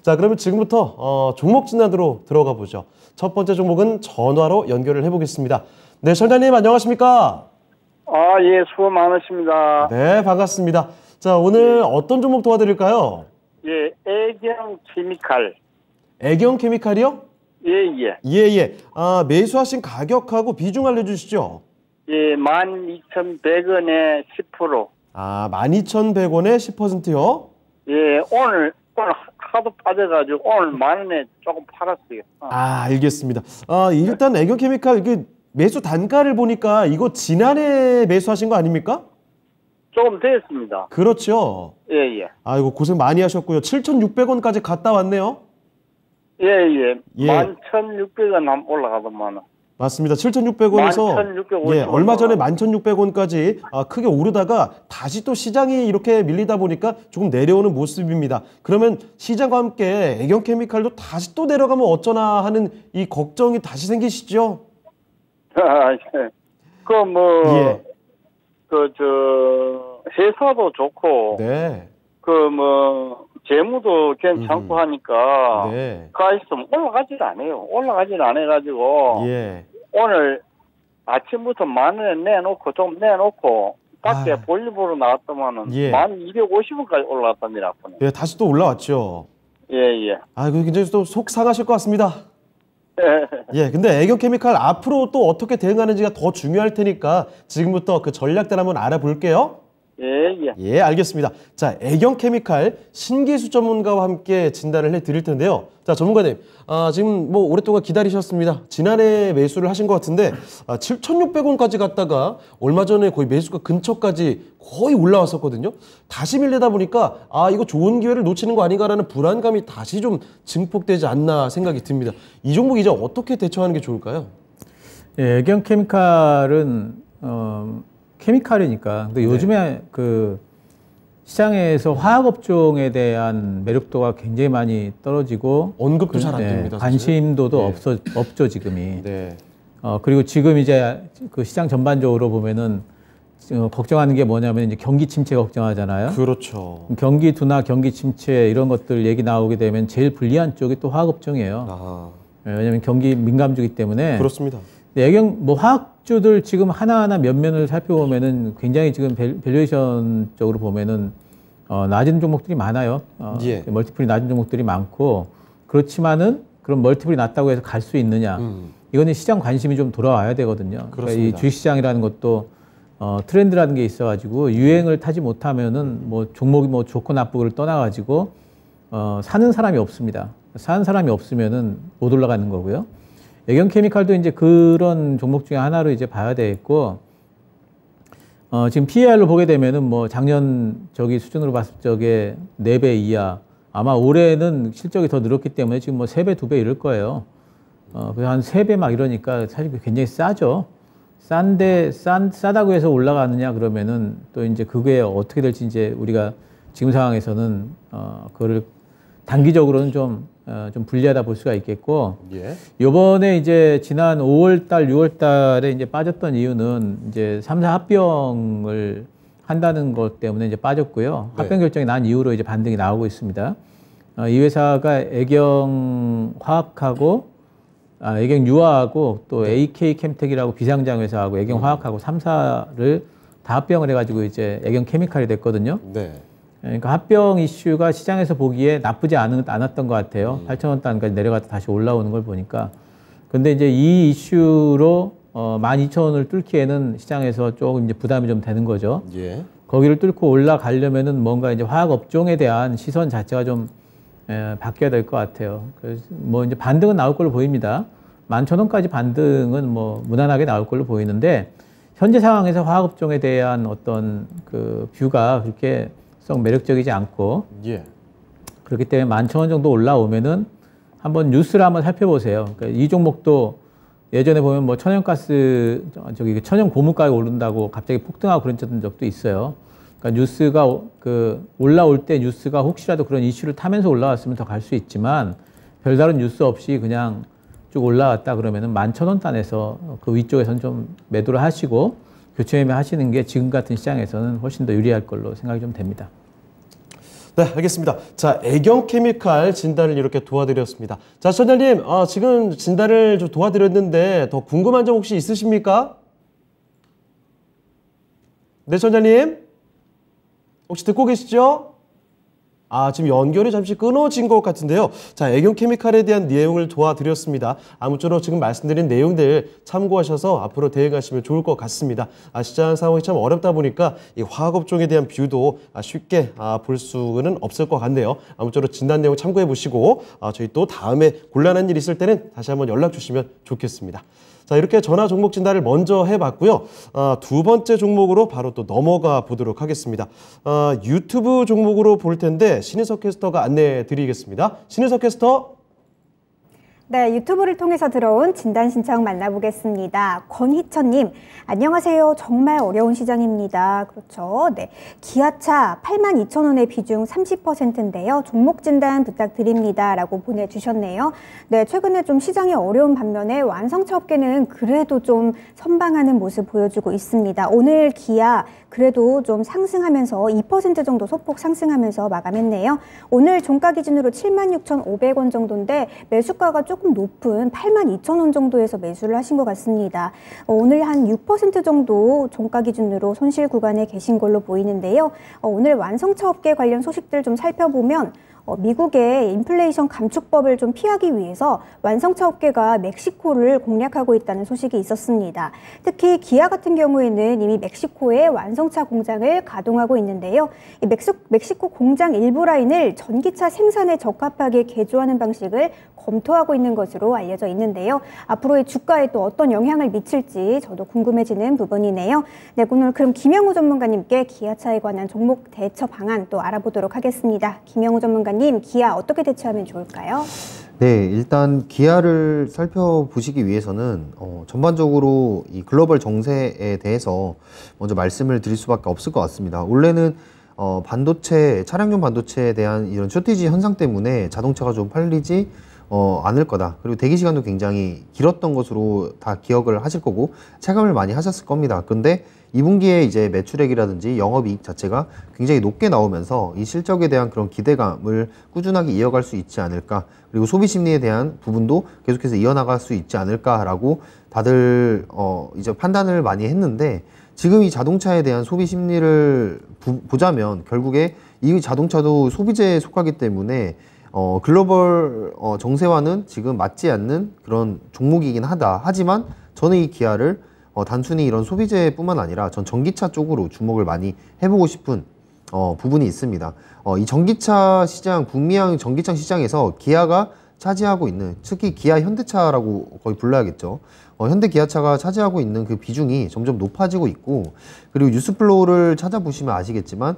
자, 그러면 지금부터 종목 진단으로 들어가 보죠. 첫 번째 종목은 전화로 연결을 해보겠습니다. 네, 선장님 안녕하십니까? 예, 수고 많으십니다. 네, 반갑습니다. 자, 오늘 어떤 종목 도와드릴까요? 예, 애경 케미칼. 애경 케미칼이요? 예. 예. 매수하신 가격하고 비중 알려주시죠. 예, 12,100원에 10%. 12,100원에 10%요? 예, 오늘 하도 빠져가지고 오늘 10,000원에 조금 팔았어요. 알겠습니다. 일단 애경 케미칼 이게 매수 단가를 보니까 이거 지난해 매수하신 거 아닙니까? 조금 됐습니다. 그렇죠. 예. 아이고, 고생 많이 하셨고요. 7,600원까지 갔다 왔네요. 예. 11,600원 한번 올라가더만. 맞습니다. 7,600원에서 11,650원. 예, 얼마 전에 11,600원까지 크게 오르다가 다시 또 시장이 이렇게 밀리다 보니까 조금 내려오는 모습입니다. 그러면 시장과 함께 애경 케미칼도 다시 또 내려가면 어쩌나 하는 이 걱정이 다시 생기시죠? 회사도 좋고. 네. 재무도 괜찮고 하니까. 네. 가 있으면 올라가질 않아요. 올라가질 않아가지고. 예. 오늘 아침부터 10,000원에 내놓고 좀 내놓고 밖에 볼리보로 나왔더만은 1250원까지 올라갔답니다. 예, 다시 또 올라왔죠. 예. 아이고, 굉장히 또 속 상하실 것 같습니다. 예, 근데 애경 케미칼 앞으로 또 어떻게 대응하는지가 더 중요할 테니까 지금부터 그 전략들 한번 알아볼게요. 예, 알겠습니다. 자, 애경 케미칼 신기수 전문가와 함께 진단을 해드릴 텐데요. 자, 전문가님, 지금 뭐 오랫동안 기다리셨습니다. 지난해 매수를 하신 것 같은데 7,600원까지 갔다가 얼마 전에 거의 매수가 근처까지 거의 올라왔었거든요. 다시 밀리다 보니까 이거 좋은 기회를 놓치는 거 아닌가라는 불안감이 다시 좀 증폭되지 않나 생각이 듭니다. 이 종목 이제 어떻게 대처하는 게 좋을까요? 예, 애경 케미칼은 케미칼이니까. 근데 요즘에 그 시장에서 화학 업종에 대한 매력도가 굉장히 많이 떨어지고 언급도 잘 안 됩니다. 관심도도 없죠 지금이. 그리고 지금 이제 그 시장 전반적으로 보면은 걱정하는 게 뭐냐면 이제 경기 침체 걱정하잖아요. 그렇죠. 경기 둔화, 경기 침체 이런 것들 얘기 나오게 되면 제일 불리한 쪽이 또 화학 업종이에요. 왜냐하면 경기 민감주기 때문에. 그렇습니다. 애경 화학주들 지금 하나하나 면면을 살펴보면은 굉장히 지금 밸류에이션적으로 보면은 낮은 종목들이 많아요. 멀티플이 낮은 종목들이 많고, 그렇지만은 그럼 멀티플이 낮다고 해서 갈 수 있느냐? 이거는 시장 관심이 좀 돌아와야 되거든요. 그러니까 이 주식시장이라는 것도 트렌드라는 게 있어가지고 유행을 타지 못하면은 뭐 종목이 뭐 좋고 나쁘고를 떠나가지고 사는 사람이 없습니다. 사는 사람이 없으면은 못 올라가는 거고요. 애경 케미칼도 이제 그런 종목 중에 하나로 이제 봐야 되겠고, 지금 PER로 보게 되면은 뭐 작년 수준으로 봤을 적에 4배 이하, 아마 올해는 실적이 더 늘었기 때문에 지금 뭐 3배, 2배 이럴 거예요. 그래서 한 3배 막 이러니까 사실 굉장히 싸죠. 싸다고 해서 올라가느냐 그러면은 또 이제 그게 어떻게 될지 이제 우리가 지금 상황에서는, 그거를 단기적으로는 좀 불리하다 볼 수가 있겠고, 요번에 이제 지난 5월달, 6월달에 이제 빠졌던 이유는 이제 3사 합병을 한다는 것 때문에 이제 빠졌고요. 합병 결정이 난 이후로 이제 반등이 나오고 있습니다. 이 회사가 애경 화학하고, 애경 유화하고 또 AK 캠텍이라고 비상장 회사하고 애경 화학하고 3사를 다 합병을 해가지고 이제 애경 케미칼이 됐거든요. 그러니까 합병 이슈가 시장에서 보기에 나쁘지 않았던 것 같아요. 8,000원 단까지 내려갔다 다시 올라오는 걸 보니까. 근데 이제 이 이슈로 12,000원을 뚫기에는 시장에서 조금 이제 부담이 좀 되는 거죠. 거기를 뚫고 올라가려면은 뭔가 이제 화학 업종에 대한 시선 자체가 좀 바뀌어야 될 것 같아요. 그래서 뭐 이제 반등은 나올 걸로 보입니다. 11,000원까지 반등은 뭐 무난하게 나올 걸로 보이는데, 현재 상황에서 화학 업종에 대한 어떤 그 뷰가 그렇게 썩 매력적이지 않고, 그렇기 때문에 11,000원 정도 올라오면은 한번 뉴스를 한번 살펴보세요. 그러니까 이 종목도 예전에 보면 뭐 천연가스, 천연 고무가가 오른다고 갑자기 폭등하고 그런 적도 있어요. 그러니까 뉴스가 올라올 때 뉴스가 혹시라도 그런 이슈를 타면서 올라왔으면 더 갈 수 있지만, 별다른 뉴스 없이 그냥 쭉 올라왔다 그러면은 11,000원 단에서 그 위쪽에서는 좀 매도를 하시고 교체 매매 하시는 게 지금 같은 시장에서는 훨씬 더 유리할 걸로 생각이 좀 됩니다. 네, 알겠습니다. 자, 애경케미칼 진단을 이렇게 도와드렸습니다. 자, 시청자님, 지금 진단을 좀 도와드렸는데 더 궁금한 점 혹시 있으십니까? 네, 시청자님, 혹시 듣고 계시죠? 지금 연결이 잠시 끊어진 것 같은데요. 자, 애경케미칼에 대한 내용을 도와드렸습니다. 아무쪼록 지금 말씀드린 내용들 참고하셔서 앞으로 대응하시면 좋을 것 같습니다. 시장 상황이 참 어렵다 보니까 이 화학업종에 대한 뷰도 쉽게 볼 수는 없을 것 같네요. 아무쪼록 진단 내용 참고해 보시고 저희 또 다음에 곤란한 일 있을 때는 다시 한번 연락 주시면 좋겠습니다. 자, 이렇게 전화 종목 진단을 먼저 해봤고요. 두 번째 종목으로 바로 또 넘어가 보도록 하겠습니다. 유튜브 종목으로 볼 텐데 신희석 캐스터가 안내해 드리겠습니다. 신희석 캐스터. 네, 유튜브를 통해서 들어온 진단 신청 만나보겠습니다. 권희천님, 안녕하세요. 정말 어려운 시장입니다. 그렇죠. 네, 기아차 82,000원의 비중 30%인데요. 종목 진단 부탁드립니다. 라고 보내주셨네요. 네, 최근에 좀 시장이 어려운 반면에 완성차 업계는 그래도 좀 선방하는 모습 보여주고 있습니다. 오늘 기아 그래도 좀 상승하면서 2% 정도 소폭 상승하면서 마감했네요. 오늘 종가 기준으로 76,500원 정도인데 매수가가 조금 높은 82,000원 정도에서 매수를 하신 것 같습니다. 오늘 한 6% 정도 종가 기준으로 손실 구간에 계신 걸로 보이는데요. 오늘 완성차 업계 관련 소식들 좀 살펴보면 미국의 인플레이션 감축법을 좀 피하기 위해서 완성차 업계가 멕시코를 공략하고 있다는 소식이 있었습니다. 특히 기아 같은 경우에는 이미 멕시코에 완성차 공장을 가동하고 있는데요. 이 멕시코 공장 일부 라인을 전기차 생산에 적합하게 개조하는 방식을 검토하고 있는 것으로 알려져 있는데요. 앞으로의 주가에 또 어떤 영향을 미칠지 저도 궁금해지는 부분이네요. 네, 오늘 그럼 김영우 전문가님께 기아차에 관한 종목 대처 방안 또 알아보도록 하겠습니다. 김영우 전문가님, 기아 어떻게 대처하면 좋을까요? 네, 일단 기아를 살펴보시기 위해서는 전반적으로 이 글로벌 정세에 대해서 먼저 말씀을 드릴 수밖에 없을 것 같습니다. 원래는 차량용 반도체에 대한 이런 쇼티지 현상 때문에 자동차가 좀 팔리지 않을 거다. 그리고 대기 시간도 굉장히 길었던 것으로 다 기억을 하실 거고 체감을 많이 하셨을 겁니다. 근데 2분기에 이제 매출액이라든지 영업이익 자체가 굉장히 높게 나오면서 이 실적에 대한 그런 기대감을 꾸준하게 이어갈 수 있지 않을까. 그리고 소비 심리에 대한 부분도 계속해서 이어나갈 수 있지 않을까라고 다들 이제 판단을 많이 했는데, 지금 이 자동차에 대한 소비 심리를 보자면 결국에 이 자동차도 소비재에 속하기 때문에 글로벌 정세와는 지금 맞지 않는 그런 종목이긴 하다. 하지만 저는 이 기아를 단순히 이런 소비재뿐만 아니라 전 전기차 쪽으로 주목을 많이 해보고 싶은 부분이 있습니다. 이 전기차 시장, 북미향 전기차 시장에서 기아가 차지하고 있는, 특히 기아 현대차라고 거의 불러야겠죠. 현대 기아차가 차지하고 있는 그 비중이 점점 높아지고 있고, 그리고 뉴스플로우를 찾아보시면 아시겠지만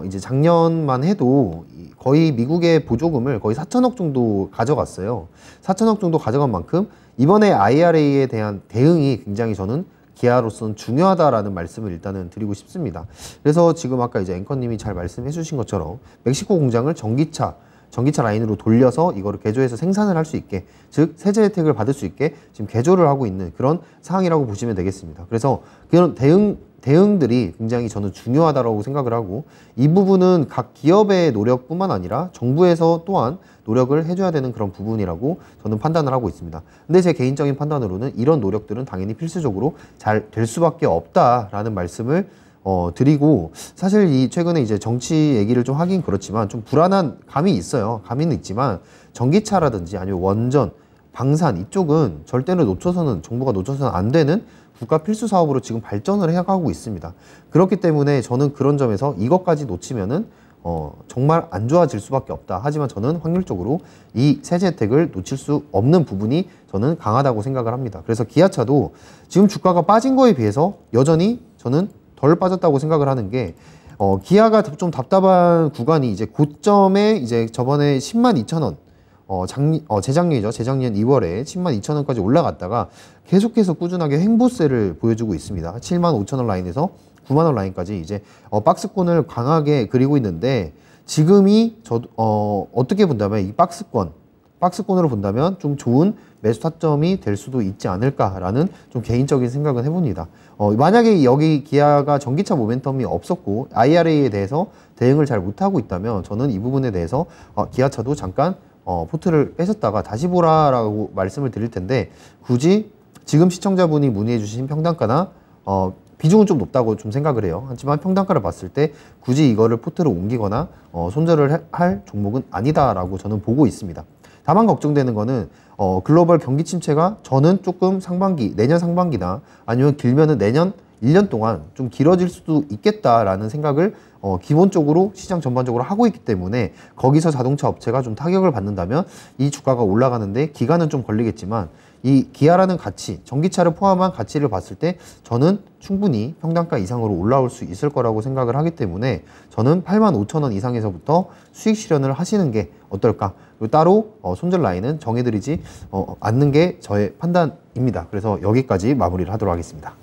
이제 작년만 해도 거의 미국의 보조금을 거의 4천억 정도 가져갔어요. 4천억 정도 가져간 만큼 이번에 IRA에 대한 대응이 굉장히 저는 기아로서는 중요하다라는 말씀을 일단은 드리고 싶습니다. 그래서 지금 아까 이제 앵커님이 잘 말씀해 주신 것처럼 멕시코 공장을 전기차 라인으로 돌려서 이거를 개조해서 생산을 할 수 있게, 즉 세제 혜택을 받을 수 있게 지금 개조를 하고 있는 그런 상황이라고 보시면 되겠습니다. 그래서 그런 대응들이 굉장히 저는 중요하다고 생각을 하고, 이 부분은 각 기업의 노력뿐만 아니라 정부에서 또한 노력을 해줘야 되는 그런 부분이라고 저는 판단을 하고 있습니다. 근데 제 개인적인 판단으로는 이런 노력들은 당연히 필수적으로 잘 될 수밖에 없다라는 말씀을 드리고, 사실 이 최근에 이제 정치 얘기를 좀 하긴 그렇지만 좀 불안한 감이 있어요. 감이는 있지만 전기차라든지 아니면 원전, 방산 이쪽은 절대로 정부가 놓쳐서는 안 되는 국가 필수 사업으로 지금 발전을 해가고 있습니다. 그렇기 때문에 저는 그런 점에서 이것까지 놓치면은 정말 안 좋아질 수밖에 없다. 하지만 저는 확률적으로 이 세제 혜택을 놓칠 수 없는 부분이 저는 강하다고 생각을 합니다. 그래서 기아차도 지금 주가가 빠진 거에 비해서 여전히 저는 덜 빠졌다고 생각을 하는 게, 기아가 좀 답답한 구간이 이제 고점에 이제 저번에 102,000원, 재작년이죠. 재작년 2월에 102,000원까지 올라갔다가 계속해서 꾸준하게 횡보세를 보여주고 있습니다. 75,000원 라인에서 90,000원 라인까지 이제 박스권을 강하게 그리고 있는데, 지금이 어떻게 본다면 이 박스권 박스권으로 본다면 좀 좋은 매수 타점이 될 수도 있지 않을까라는 좀 개인적인 생각은 해봅니다. 만약에 여기 기아가 전기차 모멘텀이 없었고 IRA에 대해서 대응을 잘 못하고 있다면 저는 이 부분에 대해서 기아차도 잠깐 포트를 빼셨다가 다시 보라라고 말씀을 드릴 텐데, 굳이 지금 시청자분이 문의해 주신 평단가나 비중은 좀 높다고 좀 생각을 해요. 하지만 평단가를 봤을 때 굳이 이거를 포트로 옮기거나 손절을 할 종목은 아니다라고 저는 보고 있습니다. 다만 걱정되는 거는 글로벌 경기 침체가 저는 조금 내년 상반기나 아니면 길면은 내년 1년 동안 좀 길어질 수도 있겠다라는 생각을 기본적으로 시장 전반적으로 하고 있기 때문에, 거기서 자동차 업체가 좀 타격을 받는다면 이 주가가 올라가는데 기간은 좀 걸리겠지만, 이 기아라는 가치, 전기차를 포함한 가치를 봤을 때 저는 충분히 평단가 이상으로 올라올 수 있을 거라고 생각을 하기 때문에 저는 85,000원 이상에서부터 수익 실현을 하시는 게 어떨까. 그리고 따로 손절 라인은 정해드리지 않는 게 저의 판단입니다. 그래서 여기까지 마무리를 하도록 하겠습니다.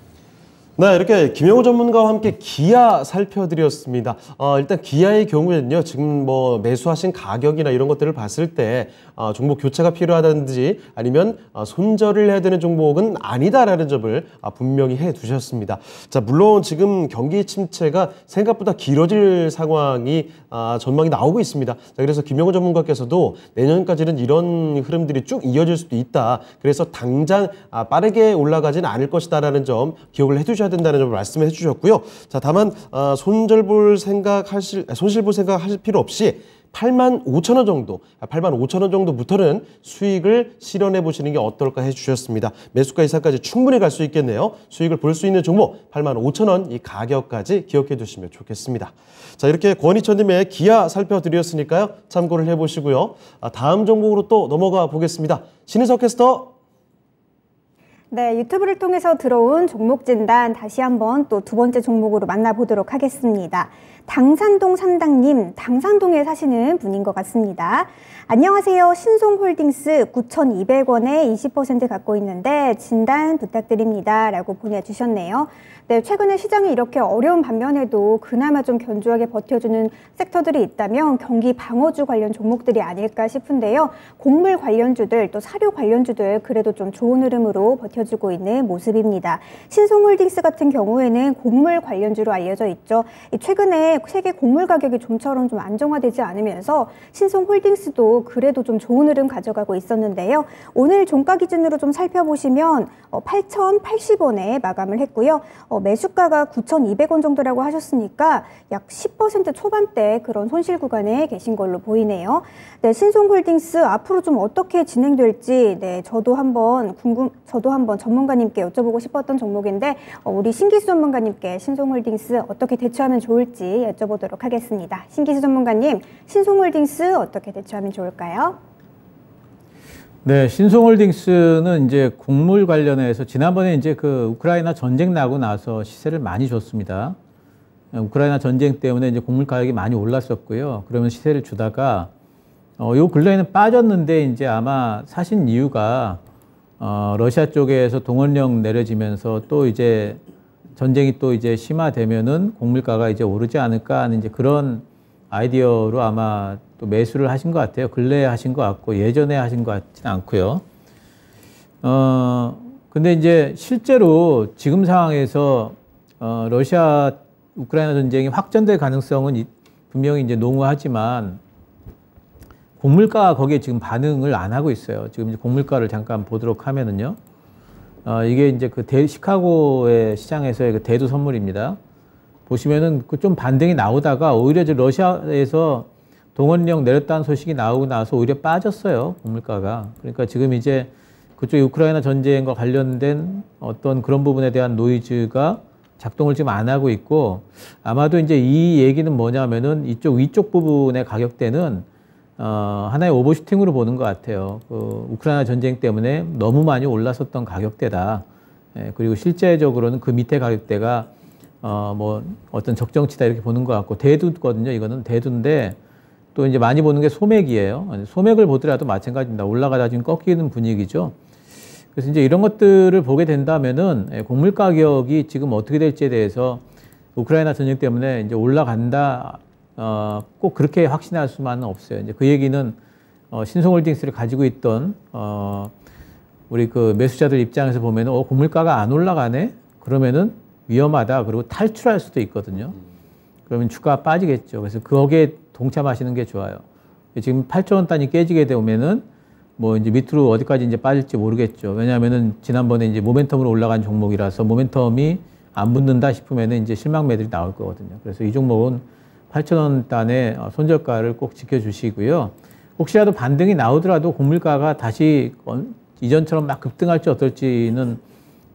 네, 이렇게 김영우 전문가와 함께 기아 살펴드렸습니다. 일단 기아의 경우에는요, 지금 뭐 매수하신 가격이나 이런 것들을 봤을 때 종목 교체가 필요하다든지 아니면 손절을 해야 되는 종목은 아니다라는 점을 분명히 해 두셨습니다. 자, 물론 지금 경기 침체가 생각보다 길어질 상황이 전망이 나오고 있습니다. 자, 그래서 김영우 전문가께서도 내년까지는 이런 흐름들이 쭉 이어질 수도 있다. 그래서 당장 빠르게 올라가지는 않을 것이다라는 점 기억을 해두셔야 된다는 점을 말씀해 주셨고요. 자, 다만 손실 볼 생각 하실 필요 없이 85,000원 정도, 85,000원 정도부터는 수익을 실현해 보시는 게 어떨까 해주셨습니다. 매수가 이상까지 충분히 갈 수 있겠네요. 수익을 볼 수 있는 종목 85,000원 이 가격까지 기억해 두시면 좋겠습니다. 자, 이렇게 권희천님의 기아 살펴드렸으니까요, 참고를 해보시고요. 다음 종목으로 또 넘어가 보겠습니다. 신희석 캐스터. 네, 유튜브를 통해서 들어온 종목 진단 다시 한번 또 두 번째 종목으로 만나보도록 하겠습니다. 당산동 산당님, 당산동에 사시는 분인 것 같습니다. 안녕하세요. 신송홀딩스 9,200원에 20% 갖고 있는데 진단 부탁드립니다. 라고 보내주셨네요. 네, 최근에 시장이 이렇게 어려운 반면에도 그나마 좀 견조하게 버텨주는 섹터들이 있다면 경기 방어주 관련 종목들이 아닐까 싶은데요. 곡물 관련주들 또 사료 관련주들 그래도 좀 좋은 흐름으로 버텨주고 있는 모습입니다. 신송홀딩스 같은 경우에는 곡물 관련주로 알려져 있죠. 최근에 세계 곡물 가격이 좀처럼 좀 안정화되지 않으면서 신송홀딩스도 그래도 좀 좋은 흐름 가져가고 있었는데요. 오늘 종가 기준으로 좀 살펴보시면 8,080원에 마감을 했고요. 매수가가 9,200원 정도라고 하셨으니까 약 10% 초반대 그런 손실 구간에 계신 걸로 보이네요. 네, 신송홀딩스 앞으로 좀 어떻게 진행될지 저도 한번 전문가님께 여쭤보고 싶었던 종목인데 우리 신기수 전문가님께 신송홀딩스 어떻게 대처하면 좋을지 여쭤보도록 하겠습니다. 신기수 전문가님, 신송홀딩스 어떻게 대처하면 좋을까요? 네, 신송홀딩스는 이제 곡물 관련해서 지난번에 이제 그 우크라이나 전쟁 나고 나서 시세를 많이 줬습니다. 우크라이나 전쟁 때문에 이제 곡물 가격이 많이 올랐었고요. 그러면 시세를 주다가 요 근래에는 빠졌는데 이제 아마 사신 이유가 러시아 쪽에서 동원령 내려지면서 또 이제 전쟁이 또 이제 심화되면은 곡물가가 이제 오르지 않을까 하는 이제 그런 아이디어로 아마 또 매수를 하신 것 같아요. 근래에 하신 것 같고 예전에 하신 것 같지는 않고요. 근데 이제 실제로 지금 상황에서 러시아 우크라이나 전쟁이 확전될 가능성은 분명히 이제 농후하지만 곡물가가 거기에 지금 반응을 안 하고 있어요. 지금 이제 곡물가를 잠깐 보도록 하면은요. 이게 이제 그 시카고의 시장에서의 그 대두 선물입니다. 보시면은 그 좀 반등이 나오다가 오히려 이제 러시아에서 동원령 내렸다는 소식이 나오고 나서 오히려 빠졌어요. 곡물가가. 그러니까 지금 이제 그쪽 우크라이나 전쟁과 관련된 어떤 그런 부분에 대한 노이즈가 작동을 지금 안 하고 있고, 아마도 이제 이 얘기는 뭐냐면은 이쪽 위쪽 부분의 가격대는 하나의 오버슈팅으로 보는 것 같아요. 그 우크라이나 전쟁 때문에 너무 많이 올랐었던 가격대다. 그리고 실제적으로는 그 밑에 가격대가 뭐 어떤 적정치다 이렇게 보는 것 같고, 대두거든요. 이거는 대두인데 또 이제 많이 보는 게 소맥이에요. 소맥을 보더라도 마찬가지입니다. 올라가다 지금 꺾이는 분위기죠. 그래서 이제 이런 것들을 보게 된다면은 곡물 가격이 지금 어떻게 될지에 대해서 우크라이나 전쟁 때문에 이제 올라간다. 꼭 그렇게 확신할 수만은 없어요. 이제 그 얘기는 신성홀딩스를 가지고 있던 우리 그 매수자들 입장에서 보면 고물가가 안 올라가네? 그러면은 위험하다. 그리고 탈출할 수도 있거든요. 그러면 주가가 빠지겠죠. 그래서 거기에 동참하시는 게 좋아요. 지금 8,000원 단위 깨지게 되면은 뭐 이제 밑으로 어디까지 이제 빠질지 모르겠죠. 왜냐하면은 지난번에 이제 모멘텀으로 올라간 종목이라서 모멘텀이 안 붙는다 싶으면은 이제 실망 매들이 나올 거거든요. 그래서 이 종목은 8,000원 단의 손절가를 꼭 지켜주시고요. 혹시라도 반등이 나오더라도 고물가가 다시 이전처럼 막 급등할지 어떨지는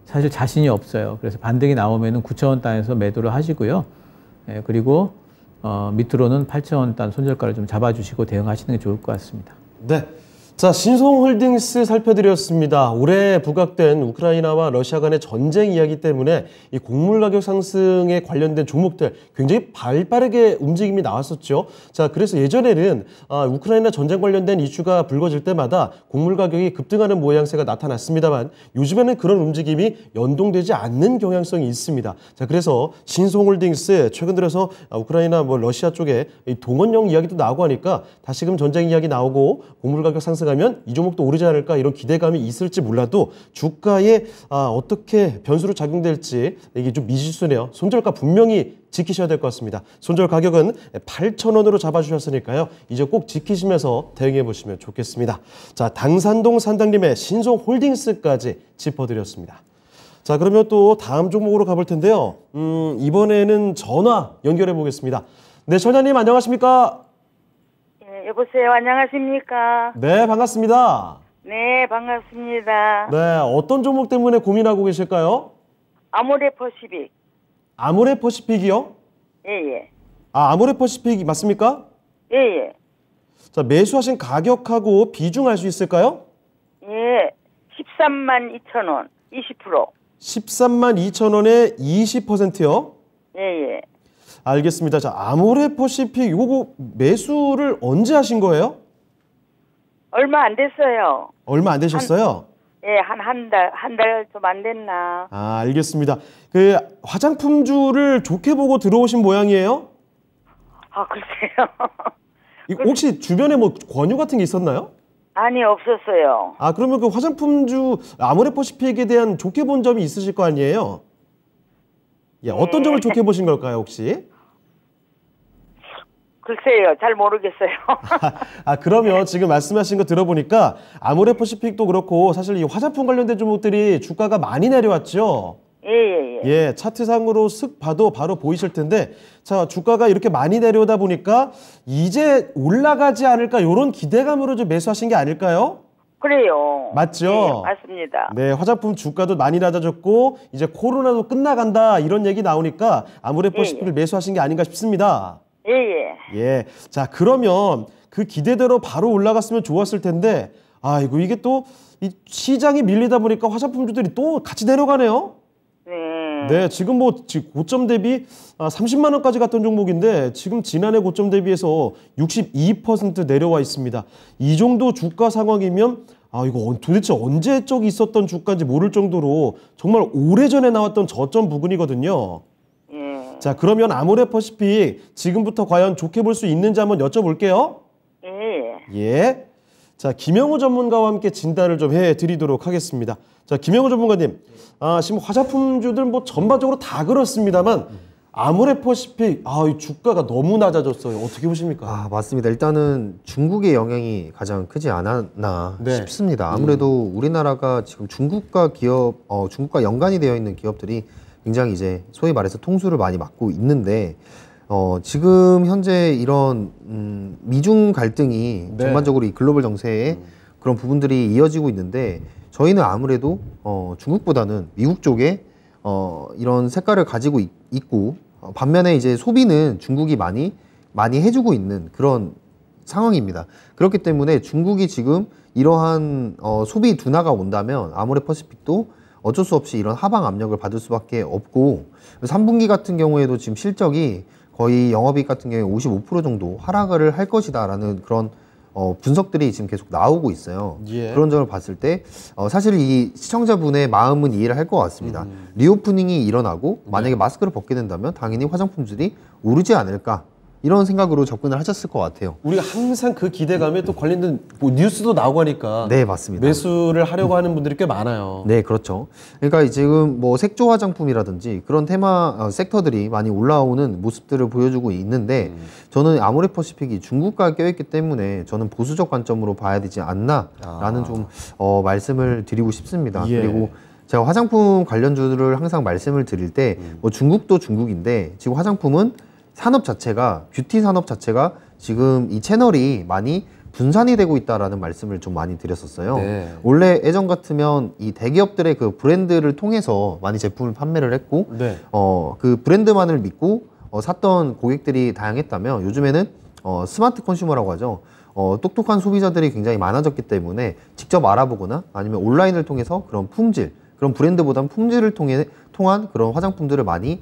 사실 자신이 없어요. 그래서 반등이 나오면은 9,000원 단에서 매도를 하시고요. 예, 그리고 밑으로는 8,000원 단 손절가를 좀 잡아주시고 대응하시는 게 좋을 것 같습니다. 네. 자, 신성홀딩스 살펴드렸습니다. 올해 부각된 우크라이나와 러시아 간의 전쟁 이야기 때문에 이 곡물 가격 상승에 관련된 종목들 굉장히 발빠르게 움직임이 나왔었죠. 자, 그래서 예전에는 우크라이나 전쟁 관련된 이슈가 불거질 때마다 곡물 가격이 급등하는 모양새가 나타났습니다만 요즘에는 그런 움직임이 연동되지 않는 경향성이 있습니다. 자, 그래서 신성홀딩스 최근 들어서 우크라이나 러시아 쪽에 동원령 이야기도 나오고 하니까 다시금 전쟁 이야기 나오고 곡물 가격 상승 하면 이 종목도 오르지 않을까 이런 기대감이 있을지 몰라도 주가에 어떻게 변수로 작용될지 이게 좀 미지수네요. 손절가 분명히 지키셔야 될 것 같습니다. 손절 가격은 8,000원으로 잡아주셨으니까요. 이제 꼭 지키시면서 대응해 보시면 좋겠습니다. 자, 당산동 산당님의 신성홀딩스까지 짚어드렸습니다. 자, 그러면 또 다음 종목으로 가볼 텐데요. 이번에는 전화 연결해 보겠습니다. 네, 전화님 안녕하십니까? 여보세요. 안녕하십니까? 네, 반갑습니다. 네, 반갑습니다. 네, 어떤 종목 때문에 고민하고 계실까요? 아모레퍼시픽. 아모레퍼시픽이요? 예. 아모레퍼시픽이 맞습니까? 예. 자, 매수하신 가격하고 비중 알 수 있을까요? 예, 132,000원, 20%. 132,000원에 20%요? 예. 알겠습니다. 자, 아모레퍼시픽 이거 매수를 언제 하신 거예요? 얼마 안 됐어요. 얼마 안 되셨어요? 한 달 좀 안 됐나. 알겠습니다. 그 화장품주를 좋게 보고 들어오신 모양이에요? 글쎄요. 혹시 주변에 뭐 권유 같은 게 있었나요? 아니, 없었어요. 그러면 그 화장품주 아모레퍼시픽에 대한 좋게 본 점이 있으실 거 아니에요? 예, 어떤 점을 좋게 보신 걸까요, 혹시? 글쎄요, 잘 모르겠어요. 그러면 지금 말씀하신 거 들어보니까 아모레퍼시픽도 그렇고 사실 이 화장품 관련된 종목들이 주가가 많이 내려왔죠? 예, 차트상으로 슥 봐도 바로 보이실 텐데 자, 주가가 이렇게 많이 내려오다 보니까 이제 올라가지 않을까 이런 기대감으로 좀 매수하신 게 아닐까요? 그래요. 맞죠? 네, 맞습니다. 네, 화장품 주가도 많이 낮아졌고 이제 코로나도 끝나간다 이런 얘기 나오니까 아모레퍼시픽을 매수하신 게 아닌가 싶습니다. 예. 자, 그러면 그 기대대로 바로 올라갔으면 좋았을 텐데 이게 또 이 시장이 밀리다 보니까 화장품주들이 또 같이 내려가네요. 네, 지금 고점 대비 30만 원까지 갔던 종목인데 지금 지난해 고점 대비해서 62% 내려와 있습니다. 이 정도 주가 상황이면 이거 도대체 언제적 있었던 주가인지 모를 정도로 정말 오래전에 나왔던 저점 부근이거든요. 자, 그러면 아모레퍼시픽 지금부터 과연 좋게 볼 수 있는지 한번 여쭤볼게요. 예. 자, 김영우 전문가와 함께 진단을 좀 해드리도록 하겠습니다. 자, 김영우 전문가님, 지금 화장품주들 전반적으로 다 그렇습니다만 아모레퍼시픽 이 주가가 너무 낮아졌어요. 어떻게 보십니까? 맞습니다. 일단은 중국의 영향이 가장 크지 않았나 싶습니다. 아무래도 우리나라가 지금 중국과 연관이 되어 있는 기업들이 굉장히 이제 소위 말해서 통수를 많이 맡고 있는데 지금 현재 이런 미중 갈등이 전반적으로 이 글로벌 정세에 그런 부분들이 이어지고 있는데 저희는 아무래도 중국보다는 미국 쪽에 이런 색깔을 가지고 있고 반면에 이제 소비는 중국이 많이 해주고 있는 그런 상황입니다. 그렇기 때문에 중국이 지금 이러한 소비 둔화가 온다면 아모레퍼시픽도 어쩔 수 없이 이런 하방 압력을 받을 수밖에 없고 3분기 같은 경우에도 지금 실적이 거의 영업이익 같은 경우에 55% 정도 하락을 할 것이다 라는 그런 분석들이 지금 계속 나오고 있어요. 그런 점을 봤을 때 사실 이 시청자분의 마음은 이해를 할 것 같습니다. 리오프닝이 일어나고 만약에 마스크를 벗게 된다면 당연히 화장품들이 오르지 않을까 이런 생각으로 접근을 하셨을 것 같아요. 우리가 항상 그 기대감에 또 관련된 뭐 뉴스도 나오고 하니까 네, 맞습니다. 매수를 하려고 하는 분들이 꽤 많아요. 네, 그렇죠. 그러니까 지금 뭐 색조 화장품이라든지 그런 테마 섹터들이 많이 올라오는 모습들을 보여주고 있는데 저는 아모레퍼시픽이 중국과 껴있기 때문에 저는 보수적 관점으로 봐야 되지 않나라는 좀 말씀을 드리고 싶습니다. 예. 그리고 제가 화장품 관련주를 항상 말씀을 드릴 때 뭐 중국도 중국인데 지금 화장품은 산업 자체가 뷰티 산업 자체가 지금 이 채널이 많이 분산이 되고 있다라는 말씀을 좀 많이 드렸었어요. 네. 원래 예전 같으면 이 대기업들의 그 브랜드를 통해서 많이 제품을 판매를 했고 네. 그 브랜드만을 믿고 샀던 고객들이 다양했다면 요즘에는 스마트 컨슈머라고 하죠. 똑똑한 소비자들이 굉장히 많아졌기 때문에 직접 알아보거나 아니면 온라인을 통해서 그런 품질, 그런 브랜드보다는 품질을 통한 그런 화장품들을 많이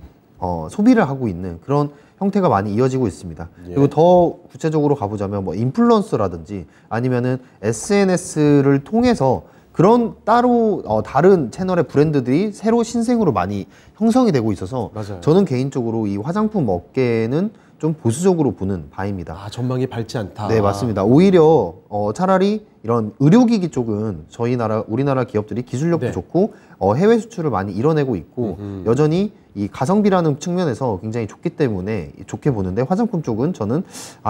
소비를 하고 있는 그런 형태가 많이 이어지고 있습니다. 예. 그리고 더 구체적으로 가보자면 뭐 인플루언서라든지 아니면은 SNS를 통해서 그런 따로 다른 채널의 브랜드들이 새로 신생으로 많이 형성이 되고 있어서 맞아요. 저는 개인적으로 이 화장품 업계는 좀 보수적으로 보는 바입니다. 아, 전망이 밝지 않다. 네, 맞습니다. 오히려 차라리 이런 의료기기 쪽은 우리나라 기업들이 기술력도 네. 좋고 해외 수출을 많이 이뤄내고 있고 여전히 이 가성비라는 측면에서 굉장히 좋기 때문에 좋게 보는데 화장품 쪽은 저는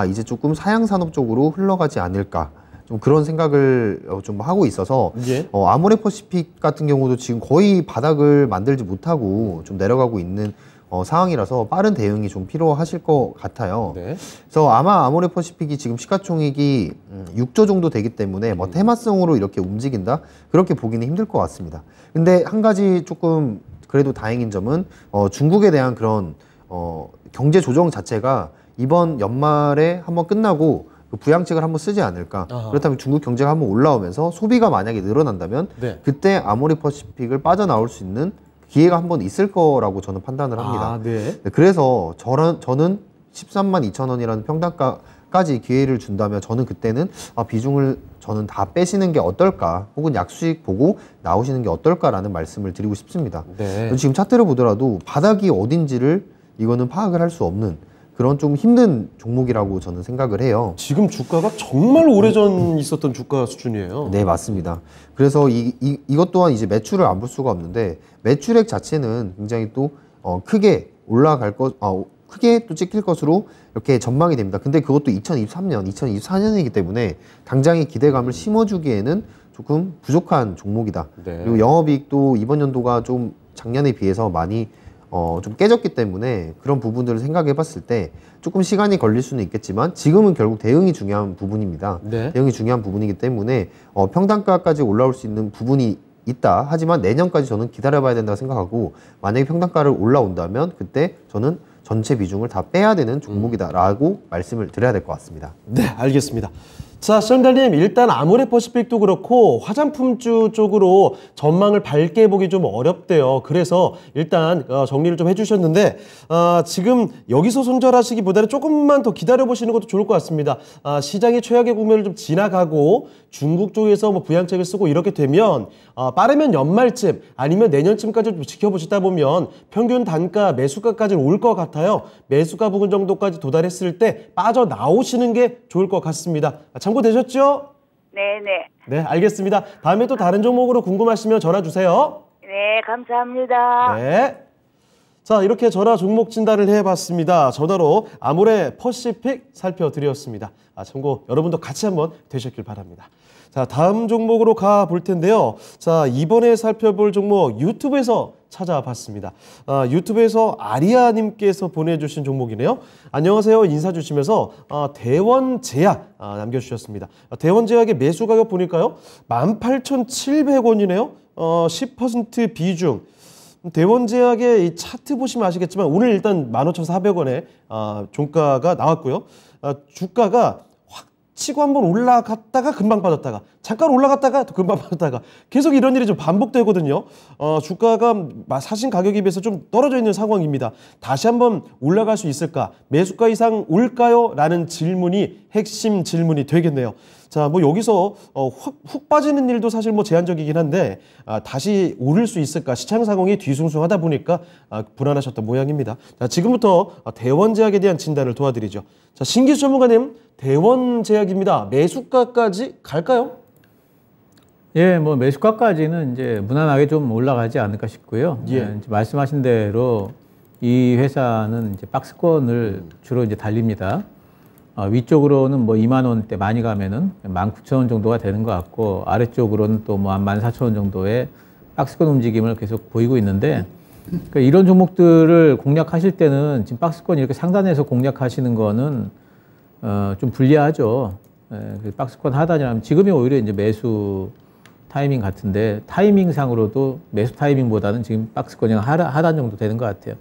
이제 조금 사양 산업 쪽으로 흘러가지 않을까. 좀 그런 생각을 좀 하고 있어서 예. 아모레퍼시픽 같은 경우도 지금 거의 바닥을 만들지 못하고 좀 내려가고 있는 상황이라서 빠른 대응이 좀 필요하실 것 같아요. 네. 그래서 아마 아모레퍼시픽이 지금 시가총액이 6조 정도 되기 때문에 뭐 테마성으로 이렇게 움직인다 그렇게 보기는 힘들 것 같습니다. 근데 한 가지 조금 그래도 다행인 점은 중국에 대한 그런 경제 조정 자체가 이번 연말에 한번 끝나고 그 부양책을 한번 쓰지 않을까. 아하. 그렇다면 중국 경제가 한번 올라오면서 소비가 만약에 늘어난다면 네. 그때 아모레퍼시픽을 빠져나올 수 있는 기회가 한번 있을 거라고 저는 판단을 합니다. 아, 네. 네, 그래서 저는 13만 2천 원이라는 평단가까지 기회를 준다면 저는 그때는 비중을 저는 다 빼시는 게 어떨까 혹은 약수익 보고 나오시는 게 어떨까라는 말씀을 드리고 싶습니다. 네. 지금 차트를 보더라도 바닥이 어딘지를 이거는 파악을 할 수 없는 그런 좀 힘든 종목이라고 저는 생각을 해요. 지금 주가가 정말 오래전 있었던 주가 수준이에요. 네, 맞습니다. 그래서 이것 또한 이제 매출을 안 볼 수가 없는데 매출액 자체는 굉장히 또 크게 올라갈 크게 또 찍힐 것으로 이렇게 전망이 됩니다. 근데 그것도 2023년, 2024년이기 때문에 당장의 기대감을 심어주기에는 조금 부족한 종목이다. 네. 그리고 영업이익도 이번 연도가 좀 작년에 비해서 많이 좀 깨졌기 때문에 그런 부분들을 생각해 봤을 때 조금 시간이 걸릴 수는 있겠지만 지금은 결국 대응이 중요한 부분입니다. 네. 대응이 중요한 부분이기 때문에 평단가까지 올라올 수 있는 부분이 있다. 하지만 내년까지 저는 기다려봐야 된다고 생각하고 만약에 평단가를 올라온다면 그때 저는 전체 비중을 다 빼야 되는 종목이다라고 말씀을 드려야 될 것 같습니다. 네, 알겠습니다. 자, 시청자님, 일단 아모레퍼시픽도 그렇고 화장품주 쪽으로 전망을 밝게 보기 좀 어렵대요. 그래서 일단 정리를 좀 해주셨는데 지금 여기서 손절하시기보다는 조금만 더 기다려보시는 것도 좋을 것 같습니다. 시장이 최악의 국면을 좀 지나가고 중국 쪽에서 뭐 부양책을 쓰고 이렇게 되면 빠르면 연말쯤 아니면 내년쯤까지 좀 지켜보시다 보면 평균 단가 매수가까지 올 것 같아요. 매수가 부분 정도까지 도달했을 때 빠져나오시는 게 좋을 것 같습니다. 참고되셨죠? 네네. 네, 알겠습니다. 다음에 또 다른 종목으로 궁금하시면 전화 주세요. 네, 감사합니다. 네. 자, 이렇게 전화 종목 진단을 해봤습니다. 전화로 아모레퍼시픽 살펴드렸습니다. 참고 여러분도 같이 한번 되셨길 바랍니다. 자, 다음 종목으로 가볼 텐데요. 자, 이번에 살펴볼 종목 유튜브에서 찾아봤습니다. 유튜브에서 아리아님께서 보내주신 종목이네요. 안녕하세요. 인사 주시면서 대원제약 남겨주셨습니다. 대원제약의 매수 가격 보니까요. 18,700원이네요. 10% 비중. 대원제약의 이 차트 보시면 아시겠지만 오늘 일단 15,400원에 종가가 나왔고요. 주가가 확 치고 한번 올라갔다가 금방 빠졌다가 잠깐 올라갔다가 또 금방 빠졌다가 계속 이런 일이 좀 반복되거든요. 주가가 사신 가격에 비해서 좀 떨어져 있는 상황입니다. 다시 한번 올라갈 수 있을까? 매수가 이상 올까요? 라는 질문이 핵심 질문이 되겠네요. 자, 뭐 여기서 훅 빠지는 일도 사실 뭐 제한적이긴 한데 다시 오를 수 있을까? 시장 상황이 뒤숭숭하다 보니까 불안하셨던 모양입니다. 자, 지금부터 대원제약에 대한 진단을 도와드리죠. 자, 신기수 전문가님, 대원제약입니다. 매수가까지 갈까요? 예, 뭐 매수가까지는 이제 무난하게 좀 올라가지 않을까 싶고요. 예. 이제 말씀하신 대로 이 회사는 이제 박스권을 주로 이제 달립니다. 위쪽으로는 뭐 2만 원대 많이 가면은 19,000원 정도가 되는 것 같고, 아래쪽으로는 또 뭐 한 14,000원 정도의 박스권 움직임을 계속 보이고 있는데, 그러니까 이런 종목들을 공략하실 때는 지금 박스권 이렇게 상단에서 공략하시는 거는 좀 불리하죠. 그 박스권 하단이라면 지금이 오히려 이제 매수 타이밍 같은데, 타이밍상으로도 매수 타이밍보다는 지금 박스권이 하단 정도 되는 것 같아요.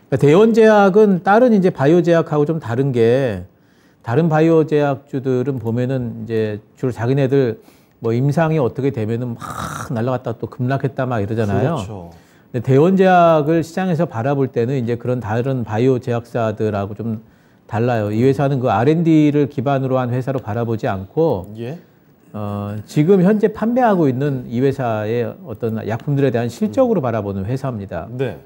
그러니까 대원제약은 다른 이제 바이오제약하고 좀 다른 게, 다른 바이오제약주들은 보면은 이제 주로 자기네들 뭐 임상이 어떻게 되면은 막 날라갔다 또 급락했다 막 이러잖아요. 그렇죠. 근데 대원제약을 시장에서 바라볼 때는 이제 그런 다른 바이오제약사들하고 좀 달라요. 이 회사는 그 R&D를 기반으로 한 회사로 바라보지 않고, 예. 지금 현재 판매하고 있는 이 회사의 어떤 약품들에 대한 실적으로 바라보는 회사입니다. 네.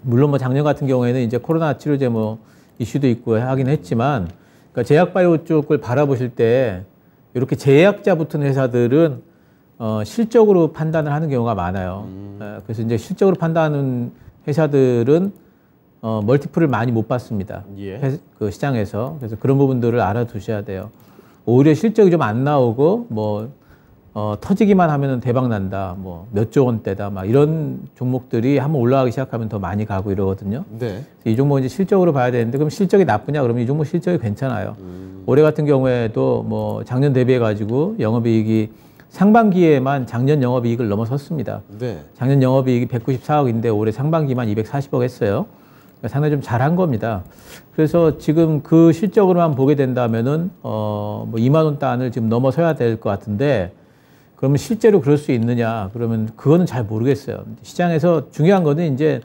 물론 뭐 작년 같은 경우에는 이제 코로나 치료제 뭐 이슈도 있고 하긴 했지만, 그러니까 제약바이오 쪽을 바라보실 때 이렇게 제약자 붙은 회사들은 실적으로 판단을 하는 경우가 많아요. 그래서 이제 실적으로 판단하는 회사들은 멀티플을 많이 못 받습니다. 예. 그 시장에서. 그래서 그런 부분들을 알아두셔야 돼요. 오히려 실적이 좀 안 나오고 뭐 터지기만 하면은 대박 난다, 뭐 몇 조 원대다, 막 이런 종목들이 한번 올라가기 시작하면 더 많이 가고 이러거든요. 네. 이 종목 이제 실적으로 봐야 되는데, 그럼 실적이 나쁘냐? 그러면 이 종목 실적이 괜찮아요. 올해 같은 경우에도 뭐 작년 대비해 가지고 영업이익이 상반기에만 작년 영업이익을 넘어섰습니다. 네. 작년 영업이익이 194억인데 올해 상반기만 240억 했어요. 그러니까 상당히 좀 잘한 겁니다. 그래서 지금 그 실적으로만 보게 된다면은 뭐 2만 원 단을 지금 넘어서야 될 것 같은데, 그러면 실제로 그럴 수 있느냐? 그러면 그거는 잘 모르겠어요. 시장에서 중요한 거는 이제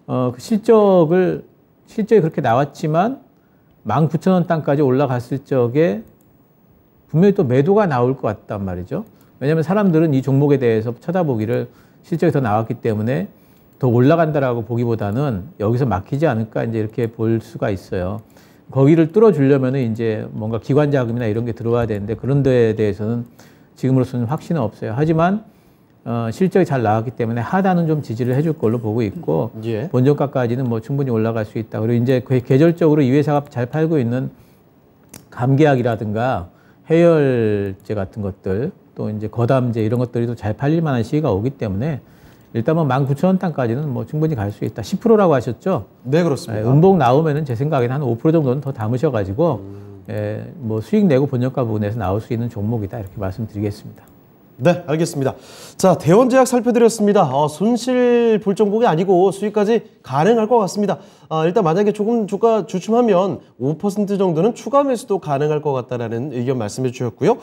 그 실적이 그렇게 나왔지만 19,000원 단까지 올라갔을 적에 분명히 또 매도가 나올 것 같단 말이죠. 왜냐하면 사람들은 이 종목에 대해서 쳐다보기를 실적이 더 나왔기 때문에 더 올라간다라고 보기보다는 여기서 막히지 않을까 이제 이렇게 볼 수가 있어요. 거기를 뚫어주려면은 이제 뭔가 기관 자금이나 이런 게 들어와야 되는데, 그런 데에 대해서는 지금으로서는 확신은 없어요. 하지만 실적이 잘 나왔기 때문에 하단은 좀 지지를 해줄 걸로 보고 있고, 예. 본전가까지는 뭐 충분히 올라갈 수 있다. 그리고 이제 계절적으로 이 회사가 잘 팔고 있는 감기약이라든가 해열제 같은 것들, 또 이제 거담제 이런 것들이 또 잘 팔릴 만한 시기가 오기 때문에 일단 뭐 19,000원 단까지는 뭐 충분히 갈 수 있다. 10%라고 하셨죠? 네, 그렇습니다. 음봉 나오면은 제 생각에는 한 5% 정도는 더 담으셔가지고 뭐 수익 내고 본전가 부분에서 나올 수 있는 종목이다, 이렇게 말씀드리겠습니다. 네, 알겠습니다. 자, 대원제약 살펴드렸습니다. 손실 볼 종목이 아니고 수익까지 가능할 것 같습니다. 일단 만약에 조금 주가 주춤하면 5% 정도는 추가 매수도 가능할 것 같다라는 의견 말씀해 주셨고요.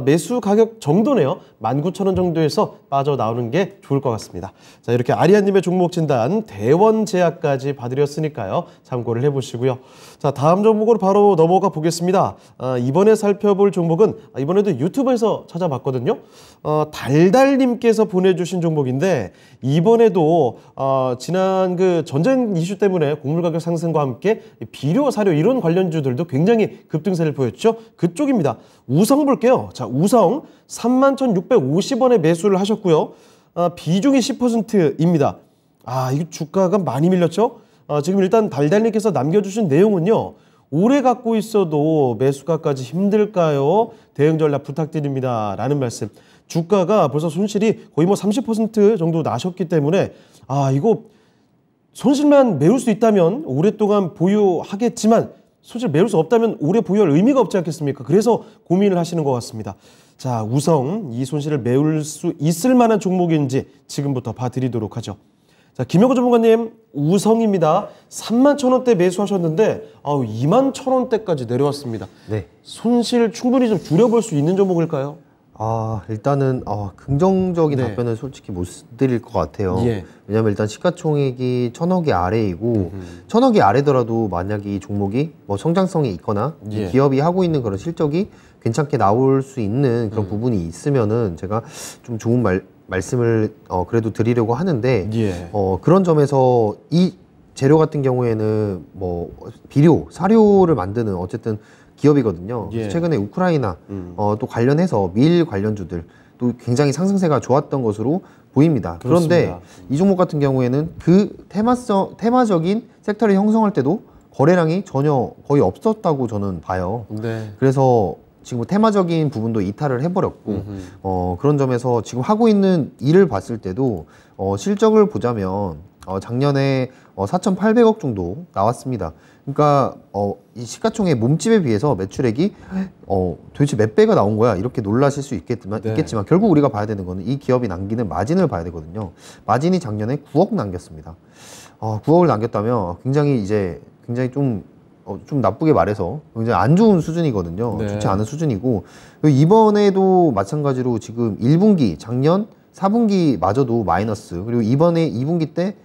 매수 가격 정도네요. 19,000원 정도에서 빠져나오는 게 좋을 것 같습니다. 자, 이렇게 아리아님의 종목 진단 대원제약까지 봐드렸으니까요. 참고를 해보시고요. 자, 다음 종목으로 바로 넘어가 보겠습니다. 이번에 살펴볼 종목은 이번에도 유튜브에서 찾아봤거든요. 달달님께서 보내주신 종목인데, 이번에도 지난 그 전쟁 이슈 때문에 곡물 가격 상승과 함께 비료, 사료 이런 관련주들도 굉장히 급등세를 보였죠. 그쪽입니다. 우성 볼게요. 자, 우성 31,650원에 매수를 하셨고요. 비중이 10%입니다. 이거 주가가 많이 밀렸죠. 지금 일단 달달님께서 남겨주신 내용은요. 오래 갖고 있어도 매수가까지 힘들까요? 대응 전략 부탁드립니다. 라는 말씀. 주가가 벌써 손실이 거의 뭐 30% 정도 나셨기 때문에 이거 손실만 메울 수 있다면 오랫동안 보유하겠지만, 손실 메울 수 없다면 오래 보유할 의미가 없지 않겠습니까? 그래서 고민을 하시는 것 같습니다. 자, 우성 이 손실을 메울 수 있을 만한 종목인지 지금부터 봐드리도록 하죠. 자, 김영호 전문가님, 우성입니다. 31,000원대 매수하셨는데 21,000원대까지 내려왔습니다. 네. 손실 충분히 좀 줄여볼 수 있는 종목일까요? 일단은 긍정적인 답변을 솔직히 못 드릴 것 같아요. 왜냐면 일단 시가총액이 1,000억이 아래이고 1,000억이 아래더라도 만약에 이 종목이 뭐 성장성이 있거나 이 기업이 하고 있는 그런 실적이 괜찮게 나올 수 있는 그런 부분이 있으면은 제가 좀 좋은 말씀을 그래도 드리려고 하는데 그런 점에서 이 재료 같은 경우에는 뭐 비료, 사료를 만드는 어쨌든 기업이거든요. 최근에 우크라이나 또 관련해서 밀 관련주들 또 굉장히 상승세가 좋았던 것으로 보입니다. 그런데 이 종목 같은 경우에는 그 테마적인 섹터를 형성할 때도 거래량이 전혀 거의 없었다고 저는 봐요. 그래서 지금 테마적인 부분도 이탈을 해버렸고 그런 점에서 지금 하고 있는 일을 봤을 때도 실적을 보자면 작년에 4,800억 정도 나왔습니다. 그러니까 이 시가총액 몸집에 비해서 매출액이 도대체 몇 배가 나온 거야 이렇게 놀라실 수 있겠지만 결국 우리가 봐야 되는 거는 이 기업이 남기는 마진을 봐야 되거든요. 마진이 작년에 9억 남겼습니다. 9억을 남겼다면 굉장히 좀 나쁘게 말해서 굉장히 안 좋은 수준이거든요. 좋지 않은 수준이고 이번에도 마찬가지로 지금 1분기 작년 4분기 마저도 마이너스, 그리고 이번에 2분기 때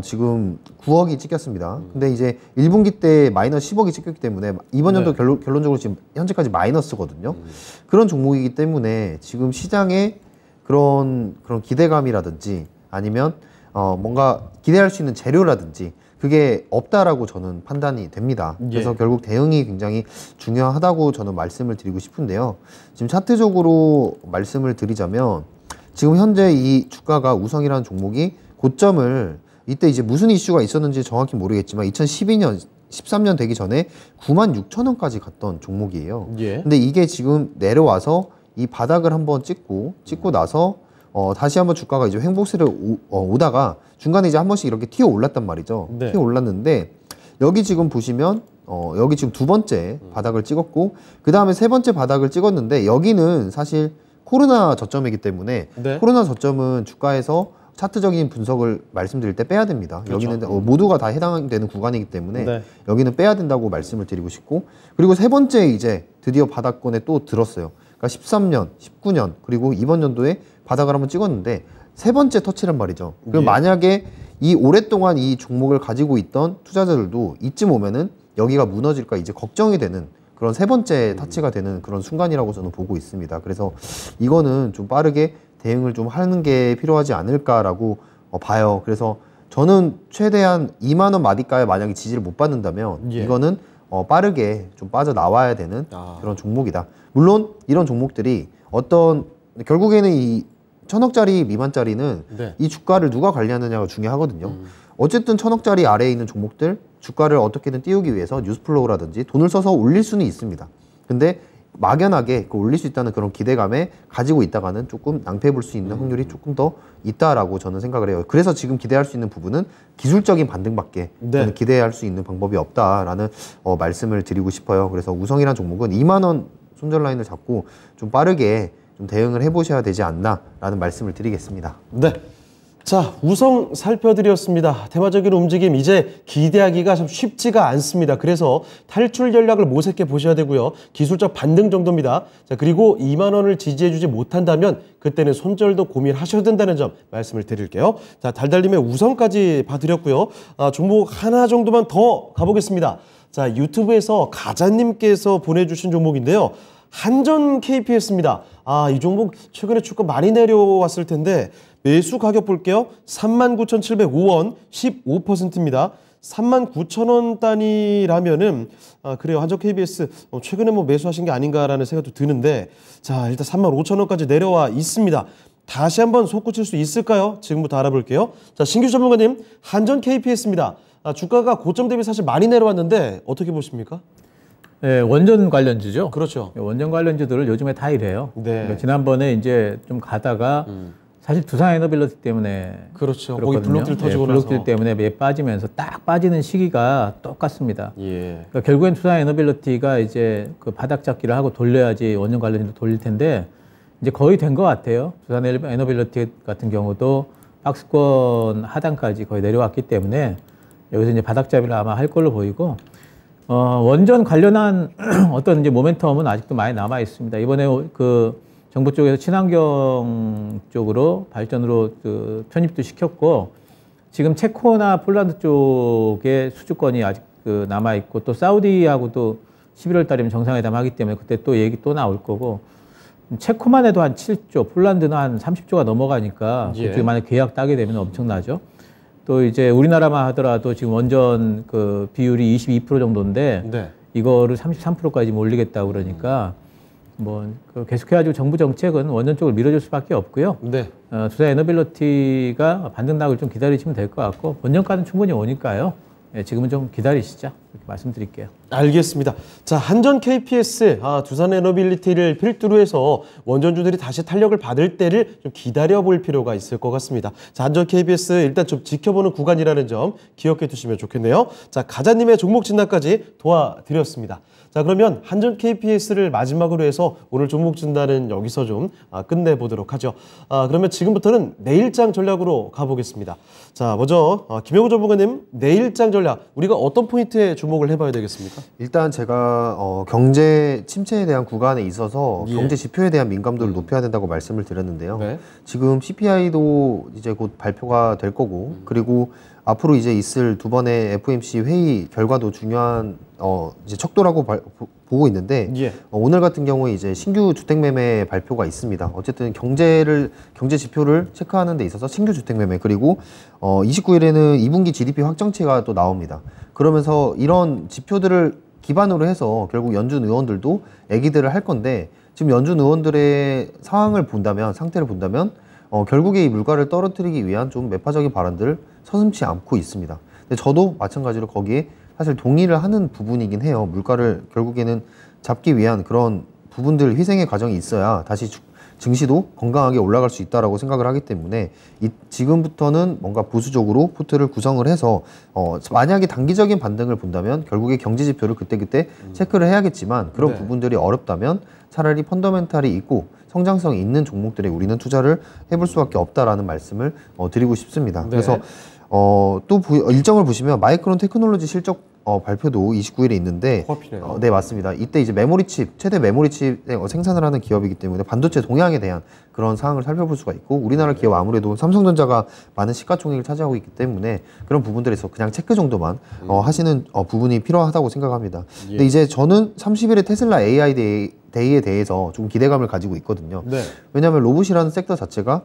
지금 9억이 찍혔습니다. 근데 이제 1분기 때 마이너스 10억이 찍혔기 때문에 이번 연도 결론적으로 지금 현재까지 마이너스거든요. 그런 종목이기 때문에 지금 시장에 그런 기대감이라든지 아니면 뭔가 기대할 수 있는 재료라든지 그게 없다라고 저는 판단이 됩니다. 그래서 결국 대응이 굉장히 중요하다고 저는 말씀을 드리고 싶은데요. 지금 차트적으로 말씀을 드리자면 지금 현재 이 주가가 우성이라는 종목이 고점을 이때 이제 무슨 이슈가 있었는지 정확히 모르겠지만 2012년, 13년 되기 전에 96,000원까지 갔던 종목이에요. 근데 이게 지금 내려와서 이 바닥을 한번 찍고 나서 다시 한번 주가가 이제 횡보세를 오다가 중간에 이제 한 번씩 이렇게 튀어 올랐단 말이죠. 튀어 올랐는데 여기 지금 보시면 여기 지금 두 번째 바닥을 찍었고 그 다음에 세 번째 바닥을 찍었는데 여기는 사실 코로나 저점이기 때문에 코로나 저점은 주가에서 차트적인 분석을 말씀드릴 때 빼야 됩니다. 여기는 모두가 다 해당되는 구간이기 때문에 여기는 빼야 된다고 말씀을 드리고 싶고, 그리고 세 번째 이제 드디어 바닥권에 또 들었어요. 그러니까 13년, 19년 그리고 이번 연도에 바닥을 한번 찍었는데 세 번째 터치란 말이죠. 그럼 만약에 이 오랫동안 이 종목을 가지고 있던 투자자들도 이쯤 오면은 여기가 무너질까 이제 걱정이 되는 그런 세 번째 터치가 되는 그런 순간이라고 저는 보고 있습니다. 그래서 이거는 좀 빠르게 대응을 좀 하는 게 필요하지 않을까라고 봐요. 그래서 저는 최대한 2만 원 마디가에 만약에 지지를 못 받는다면 이거는 빠르게 좀 빠져나와야 되는 그런 종목이다. 물론 이런 종목들이 결국에는 이 1,000억짜리 미만짜리는 이 주가를 누가 관리하느냐가 중요하거든요. 어쨌든 1,000억짜리 아래에 있는 종목들 주가를 어떻게든 띄우기 위해서 뉴스플로우라든지 돈을 써서 올릴 수는 있습니다. 근데 막연하게 올릴 수 있다는 그런 기대감에 가지고 있다가는 조금 낭패해 볼 수 있는 확률이 조금 더 있다라고 저는 생각을 해요. 그래서 지금 기대할 수 있는 부분은 기술적인 반등밖에 저는 기대할 수 있는 방법이 없다라는 말씀을 드리고 싶어요. 그래서 우성이라는 종목은 2만 원 손절 라인을 잡고 좀 빠르게 좀 대응을 해보셔야 되지 않나라는 말씀을 드리겠습니다. 네. 자, 우성 살펴드렸습니다. 테마적인 움직임 이제 기대하기가 참 쉽지가 않습니다. 그래서 탈출 전략을 모색해 보셔야 되고요. 기술적 반등 정도입니다. 자, 그리고 2만 원을 지지해주지 못한다면 그때는 손절도 고민하셔야 된다는 점 말씀을 드릴게요. 자, 달달님의 우성까지 봐드렸고요. 종목 하나 정도만 더 가보겠습니다. 자, 유튜브에서 가자님께서 보내주신 종목인데요. 한전 KPS입니다. 이 종목 최근에 주가 많이 내려왔을 텐데 매수 가격 볼게요. 39,705원, 15%입니다. 39,000원 단위라면은 그래요. 한전 KBS 최근에 뭐 매수하신 게 아닌가라는 생각도 드는데, 자, 일단 35,000원까지 내려와 있습니다. 다시 한번 솟구칠 수 있을까요? 지금부터 알아볼게요. 자, 신규 전문가님, 한전 KPS입니다. 주가가 고점 대비 사실 많이 내려왔는데 어떻게 보십니까? 네, 원전 관련주죠. 그렇죠. 원전 관련주들을 요즘에 다 이래요. 그러니까 지난번에 이제 좀 가다가 사실 두산 에너빌리티 때문에 그렇죠. 거기 블록딜 터지고 나서 블록딜 때문에 매 빠지면서 딱 빠지는 시기가 똑같습니다. 그러니까 결국엔 두산 에너빌리티가 이제 그 바닥 잡기를 하고 돌려야지 원전 관련주도 돌릴 텐데 이제 거의 된 것 같아요. 두산 에너빌리티 같은 경우도 박스권 하단까지 거의 내려왔기 때문에 여기서 이제 바닥 잡기를 아마 할 걸로 보이고, 원전 관련한 어떤 이제 모멘텀은 아직도 많이 남아 있습니다. 이번에 그 정부 쪽에서 친환경 쪽으로 발전으로 그 편입도 시켰고 지금 체코나 폴란드 쪽에 수주권이 아직 그 남아 있고 또 사우디하고도 11월 달이면 정상회담 하기 때문에 그때 또 얘기 또 나올 거고 체코만 해도 한 7조, 폴란드는 한 30조가 넘어가니까 그쪽에 만약 계약 따게 되면 엄청나죠. 또 이제 우리나라만 하더라도 지금 원전 그 비율이 22% 정도인데 네. 이거를 33%까지 올리겠다고 그러니까 뭐 계속해가지고 정부 정책은 원전 쪽을 밀어줄 수밖에 없고요. 네. 두산 에너빌리티가 반등 나올 좀 기다리시면 될 것 같고 원전가는 충분히 오니까요. 예, 지금은 좀 기다리시죠. 이렇게 말씀드릴게요. 알겠습니다. 자, 한전 KPS, 두산 에너빌리티를 필두로 해서 원전주들이 다시 탄력을 받을 때를 좀 기다려볼 필요가 있을 것 같습니다. 자, 한전 KPS 일단 좀 지켜보는 구간이라는 점 기억해 두시면 좋겠네요. 자, 가자님의 종목 진단까지 도와드렸습니다. 자, 그러면 한전 KPS를 마지막으로 해서 오늘 종목 진단은 여기서 좀 끝내보도록 하죠. 그러면 지금부터는 내일장 전략으로 가보겠습니다. 자, 먼저 김영우 전문가님, 내일장 전략 우리가 어떤 포인트에 주목을 해봐야 되겠습니까? 일단 제가 경제 침체에 대한 구간에 있어서 경제 지표에 대한 민감도를 높여야 된다고 말씀을 드렸는데요. 네. 지금 CPI도 이제 곧 발표가 될 거고 그리고 앞으로 이제 있을 두 번의 FOMC 회의 결과도 중요한 이제 척도라고 보고 있는데 오늘 같은 경우에 이제 신규 주택 매매 발표가 있습니다. 어쨌든 경제 지표를 체크하는 데 있어서 신규 주택 매매 그리고 29일에는 2분기 GDP 확정치가 또 나옵니다. 그러면서 이런 지표들을 기반으로 해서 결국 연준 의원들도 얘기들을 할 건데 지금 연준 의원들의 상태를 본다면 결국에 이 물가를 떨어뜨리기 위한 좀 매파적인 발언들을 서슴지 않고 있습니다. 근데 저도 마찬가지로 거기에 사실 동의를 하는 부분이긴 해요. 물가를 결국에는 잡기 위한 그런 부분들 희생의 과정이 있어야 다시 증시도 건강하게 올라갈 수 있다라고 생각을 하기 때문에 지금부터는 뭔가 보수적으로 포트를 구성을 해서 만약에 단기적인 반등을 본다면 결국에 경제 지표를 그때그때 체크를 해야겠지만 그런 부분들이 어렵다면 차라리 펀더멘탈이 있고 성장성이 있는 종목들에 우리는 투자를 해볼 수밖에 없다라는 말씀을 드리고 싶습니다. 네. 그래서 또 일정을 보시면 마이크론 테크놀로지 실적 발표도 29일에 있는데 네, 맞습니다. 이때 이제 최대 메모리칩 생산을 하는 기업이기 때문에 반도체 동향에 대한 그런 사항을 살펴볼 수가 있고 우리나라 기업 아무래도 삼성전자가 많은 시가총액을 차지하고 있기 때문에 그런 부분들에서 그냥 체크 정도만 하시는 부분이 필요하다고 생각합니다. 근데 이제 저는 30일에 테슬라 AI 데이에 대해서 좀 기대감을 가지고 있거든요. 네. 왜냐하면 로봇이라는 섹터 자체가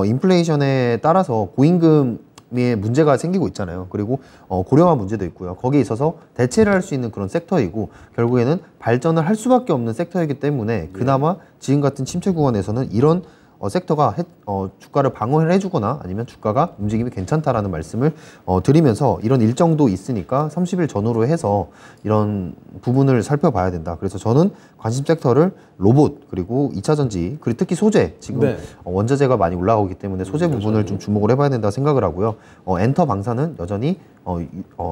인플레이션에 따라서 고임금의 문제가 생기고 있잖아요. 그리고 고령화 문제도 있고요. 거기에 있어서 대체를 할 수 있는 그런 섹터이고 결국에는 발전을 할 수밖에 없는 섹터이기 때문에 그나마 지금 같은 침체 구간에서는 이런 섹터가 주가를 방어를 해주거나 아니면 주가가 움직임이 괜찮다라는 말씀을 드리면서 이런 일정도 있으니까 30일 전후로 해서 이런 부분을 살펴봐야 된다. 그래서 저는 관심 섹터를 로봇 그리고 2차전지 그리고 특히 소재 지금 원자재가 많이 올라오기 때문에 소재 부분을 좀 주목을 해봐야 된다고 생각을 하고요. 엔터 방사는 여전히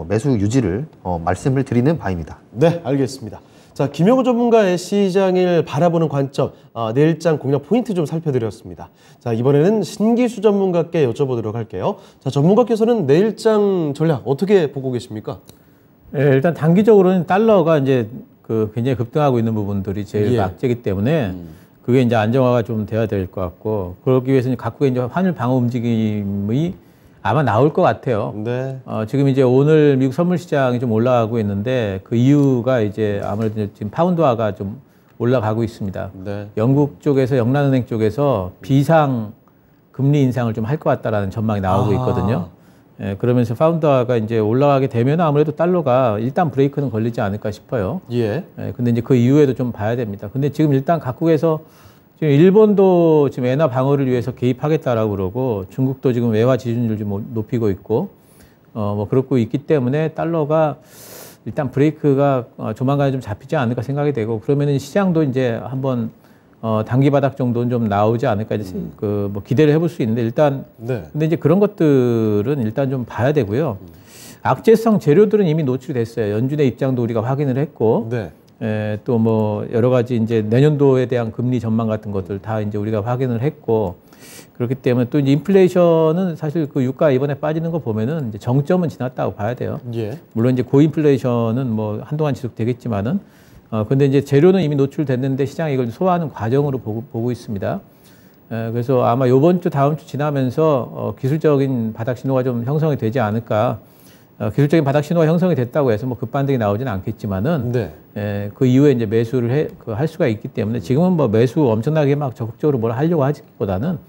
매수 유지를 말씀을 드리는 바입니다. 네, 알겠습니다. 자, 김영우 전문가의 시장을 바라보는 관점, 내일장 공략 포인트 좀 살펴드렸습니다. 자, 이번에는 신기수 전문가께 여쭤보도록 할게요. 자, 전문가께서는 내일장 전략 어떻게 보고 계십니까? 네, 일단 단기적으로는 달러가 이제 굉장히 급등하고 있는 부분들이 제일 악재이기 때문에 그게 이제 안정화가 좀 돼야 될 것 같고 그러기 위해서는 각국의 이제 환율 방어 움직임이 아마 나올 것 같아요. 네. 지금 이제 오늘 미국 선물 시장이 좀 올라가고 있는데 그 이유가 이제 아무래도 지금 파운드화가 좀 올라가고 있습니다. 네. 영국 쪽에서 영란은행 쪽에서 비상 금리 인상을 좀 할 것 같다라는 전망이 나오고 있거든요. 예, 그러면서 파운드화가 이제 올라가게 되면 아무래도 달러가 일단 브레이크는 걸리지 않을까 싶어요. 예. 근데 이제 그 이후에도 좀 봐야 됩니다. 근데 지금 일단 각국에서 지금 일본도 지금 엔화 방어를 위해서 개입하겠다라고 그러고 중국도 지금 외화 지준율 좀 높이고 있고 뭐 그렇고 있기 때문에 달러가 일단 브레이크가 조만간에 좀 잡히지 않을까 생각이 되고 그러면은 시장도 이제 한번 단기 바닥 정도는 좀 나오지 않을까 뭐 기대를 해볼 수 있는데 일단 근데 이제 그런 것들은 일단 좀 봐야 되고요. 악재성 재료들은 이미 노출이 됐어요. 연준의 입장도 우리가 확인을 했고. 또 뭐 여러 가지 이제 내년도에 대한 금리 전망 같은 것들 다 이제 우리가 확인을 했고 그렇기 때문에 또 이제 인플레이션은 사실 그 유가 이번에 빠지는 거 보면은 이제 정점은 지났다고 봐야 돼요. 물론 이제 고인플레이션은 뭐 한동안 지속되겠지만은 근데 이제 재료는 이미 노출됐는데 시장이 이걸 소화하는 과정으로 보고 있습니다. 그래서 아마 이번 주, 다음 주 지나면서 기술적인 바닥 신호가 좀 형성이 되지 않을까. 기술적인 바닥 신호가 형성이 됐다고 해서 뭐 급반등이 나오지는 않겠지만은 네. 그 이후에 이제 매수를 할 수가 있기 때문에 지금은 뭐 매수 엄청나게 막 적극적으로 뭘 하려고 하기보다는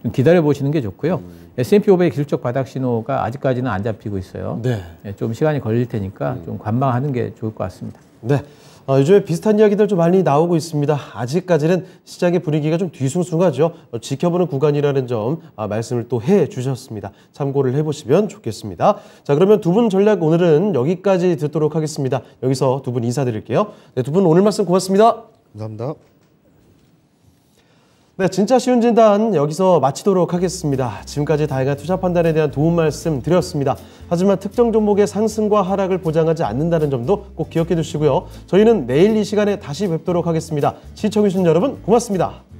좀 기다려 보시는 게 좋고요. S&P 500 기술적 바닥 신호가 아직까지는 안 잡히고 있어요. 네. 좀 시간이 걸릴 테니까 좀 관망하는 게 좋을 것 같습니다. 네. 요즘에 비슷한 이야기들 좀 많이 나오고 있습니다. 아직까지는 시장의 분위기가 좀 뒤숭숭하죠. 지켜보는 구간이라는 점 말씀을 또 해주셨습니다. 참고를 해보시면 좋겠습니다. 자, 그러면 두 분 전략 오늘은 여기까지 듣도록 하겠습니다. 여기서 두 분 인사드릴게요. 네, 두 분 오늘 말씀 고맙습니다. 감사합니다. 네, 진짜 쉬운 진단 여기서 마치도록 하겠습니다. 지금까지 다양한 투자 판단에 대한 도움 말씀 드렸습니다. 하지만 특정 종목의 상승과 하락을 보장하지 않는다는 점도 꼭 기억해 두시고요. 저희는 내일 이 시간에 다시 뵙도록 하겠습니다. 시청해주신 여러분 고맙습니다.